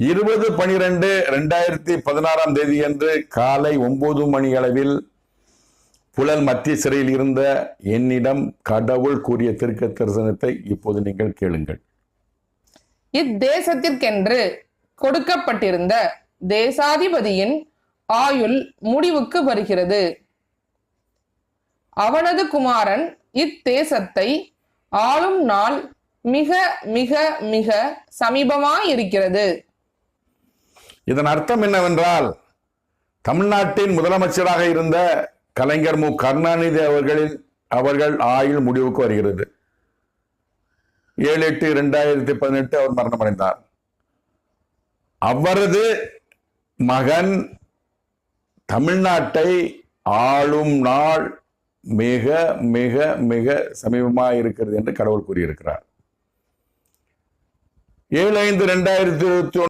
20/12/2016 அன்று காலை 9 மணி அளவில் புழல் மத்திய சிறையில் இருந்த என்னிடம் கடவுள் கூறிய தீர்க்க தரிசனத்தை இப்போது நீங்கள் கேளுங்கள். இத்தேசத்திற்கென்று கொடுக்கப்பட்டிருந்த தேசாதிபதியின் ஆயுள் முடிவுக்கு வருகிறது. அவனது குமாரன் இத்தேசத்தை ஆளும் நாள் மிக மிக மிக சமீபமாயிருக்கிறது. இதன் அர்த்தம் என்னவென்றால், தமிழ்நாட்டின் முதலமைச்சராக இருந்த கலைஞர் மு. கருணாநிதி அவர்கள் ஆயுள் முடிவுக்கு வருகிறது. 7/8/2018 அவர் மரணமடைந்தார். அவரது மகன் தமிழ்நாட்டை ஆளும் நாள் மிக மிக மிக சமீபமாக இருக்கிறது என்று கடவுள் கூறியிருக்கிறார். 7/5/2021